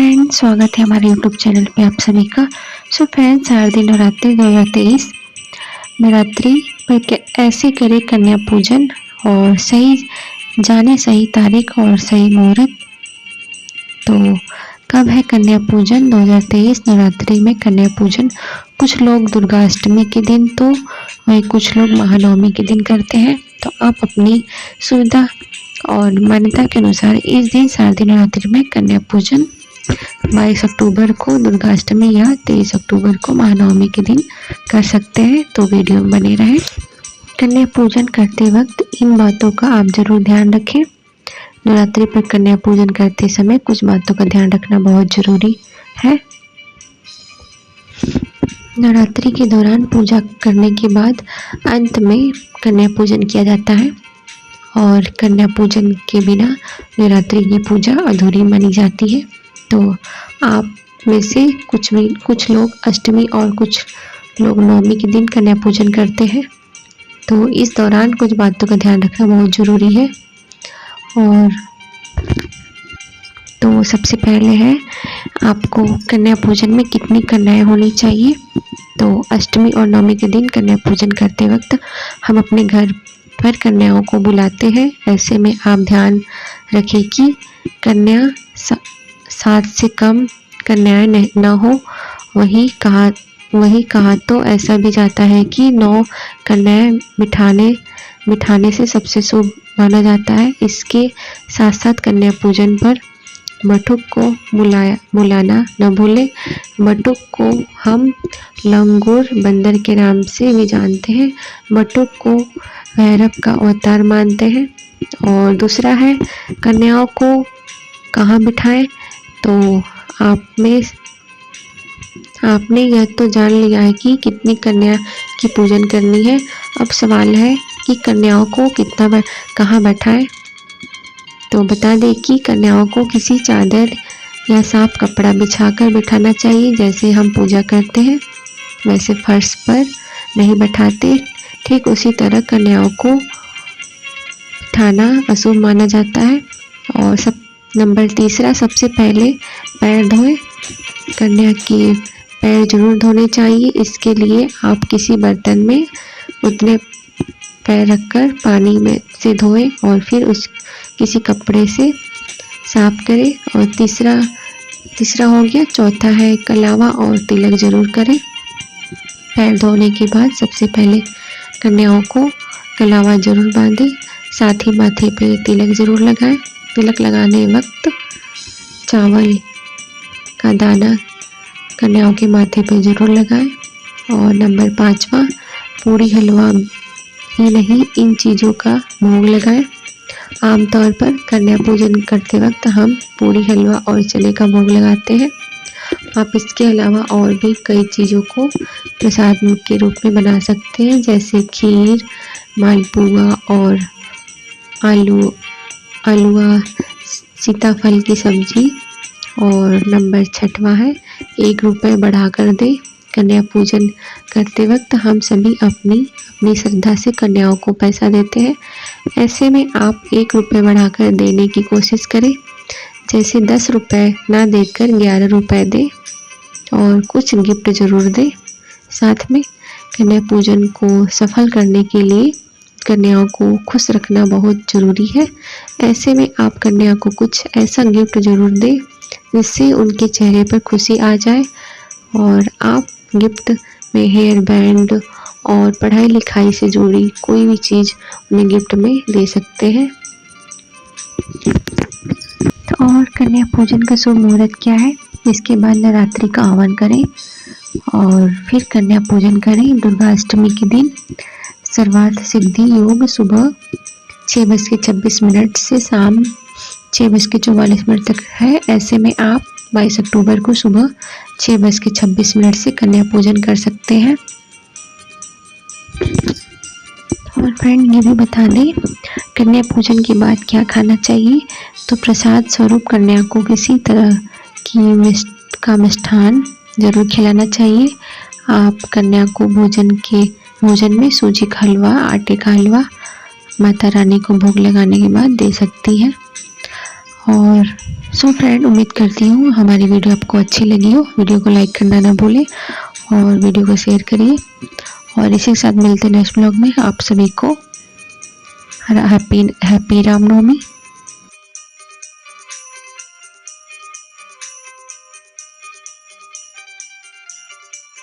Friends, स्वागत है हमारे यूट्यूब चैनल पे आप सभी का। सो फ्रेंड्स, शारदीय नवरात्रि 2023 नवरात्रि पर ऐसे करें कन्या पूजन और सही जाने सही तारीख और सही मुहूर्त। तो कब है कन्या पूजन? 2023 नवरात्रि में कन्या पूजन कुछ लोग दुर्गा अष्टमी के दिन तो वही कुछ लोग महानवमी के दिन करते हैं। तो आप अपनी सुविधा और मान्यता के अनुसार इस दिन शारदीय नवरात्रि में कन्या पूजन 22 अक्टूबर को दुर्गा अष्टमी या 23 अक्टूबर को महानवमी के दिन कर सकते हैं। तो वीडियो में बने रहें। कन्या पूजन करते वक्त इन बातों का आप जरूर ध्यान रखें। नवरात्रि पर कन्या पूजन करते समय कुछ बातों का ध्यान रखना बहुत जरूरी है। नवरात्रि के दौरान पूजा करने के बाद अंत में कन्या पूजन किया जाता है और कन्या पूजन के बिना नवरात्रि की पूजा अधूरी मानी जाती है। तो आप में से कुछ लोग अष्टमी और कुछ लोग नवमी के दिन कन्या पूजन करते हैं। तो इस दौरान कुछ बातों का ध्यान रखना बहुत ज़रूरी है। और तो सबसे पहले है आपको कन्या पूजन में कितनी कन्याएं होनी चाहिए। तो अष्टमी और नवमी के दिन कन्या पूजन करते वक्त हम अपने घर पर कन्याओं को बुलाते हैं। ऐसे में आप ध्यान रखें कि कन्या 7 से कम कन्याएं न हो। वही कहा तो ऐसा भी जाता है कि 9 कन्याएं बिठाने से सबसे शुभ माना जाता है। इसके साथ साथ कन्या पूजन पर बटुक को बुलाना न भूलें। बटुक को हम लंगूर बंदर के नाम से भी जानते हैं। बटुक को भैरव का अवतार मानते हैं। और दूसरा है कन्याओं को कहाँ बिठाएं। तो आपने यह तो जान लिया है कि कितनी कन्या की पूजन करनी है। अब सवाल है कि कन्याओं को कहाँ बैठाएं। तो बता दें कि कन्याओं को किसी चादर या साफ कपड़ा बिछाकर बिठाना चाहिए। जैसे हम पूजा करते हैं वैसे फर्श पर नहीं बैठाते। ठीक उसी तरह कन्याओं को बिठाना अशुभ माना जाता है। और नंबर 3, सबसे पहले पैर धोएं। कन्या के पैर जरूर धोने चाहिए। इसके लिए आप किसी बर्तन में उतने पैर रखकर पानी में से धोएं और फिर किसी कपड़े से साफ करें। और तीसरा हो गया। चौथा है कलावा और तिलक जरूर करें। पैर धोने के बाद सबसे पहले कन्याओं को कलावा जरूर बांधें। साथ ही माथे पे तिलक जरूर लगाएं। तिलक लगाने वक्त चावल का दाना कन्याओं के माथे पे जरूर लगाएं। और नंबर 5, पूरी हलवा ही नहीं इन चीज़ों का भोग लगाएं। आमतौर पर कन्या पूजन करते वक्त हम पूरी हलवा और चने का भोग लगाते हैं। आप इसके अलावा और भी कई चीज़ों को प्रसाद के रूप में बना सकते हैं, जैसे खीर, मालपुआ और आलूआ, सीताफल की सब्जी। और नंबर 6 है 1 रुपये बढ़ाकर दे। कन्या पूजन करते वक्त हम सभी अपनी श्रद्धा से कन्याओं को पैसा देते हैं। ऐसे में आप 1 रुपये बढ़ाकर देने की कोशिश करें। जैसे 10 रुपये ना देकर 11 रुपये दे और कुछ गिफ्ट जरूर दे। साथ में कन्या पूजन को सफल करने के लिए कन्याओं को खुश रखना बहुत ज़रूरी है। ऐसे में आप कन्या को कुछ ऐसा गिफ्ट जरूर दें जिससे उनके चेहरे पर खुशी आ जाए। और आप गिफ्ट में हेयर बैंड और पढ़ाई लिखाई से जुड़ी कोई भी चीज़ उन्हें गिफ्ट में दे सकते हैं। तो और कन्या पूजन का शुभ मुहूर्त क्या है? इसके बाद नवरात्रि का आह्वान करें और फिर कन्या पूजन करें। दुर्गा अष्टमी के दिन सर्वार्थ सिद्धि योग सुबह 6:26 से शाम 6:44 तक है। ऐसे में आप 22 अक्टूबर को सुबह 6:26 से कन्या पूजन कर सकते हैं। और फ्रेंड, ये भी बता दें कन्या पूजन के बाद क्या खाना चाहिए। तो प्रसाद स्वरूप कन्या को किसी तरह का मिष्ठान जरूर खिलाना चाहिए। आप कन्या को भोजन में सूजी का हलवा, आटे का हलवा माता रानी को भोग लगाने के बाद दे सकती हैं। और सो फ्रेंड, उम्मीद करती हूँ हमारी वीडियो आपको अच्छी लगी हो। वीडियो को लाइक करना ना भूलें और वीडियो को शेयर करिए। और इसी के साथ मिलते हैं नेक्स्ट ब्लॉग में। आप सभी को हैप्पी रामनवमी।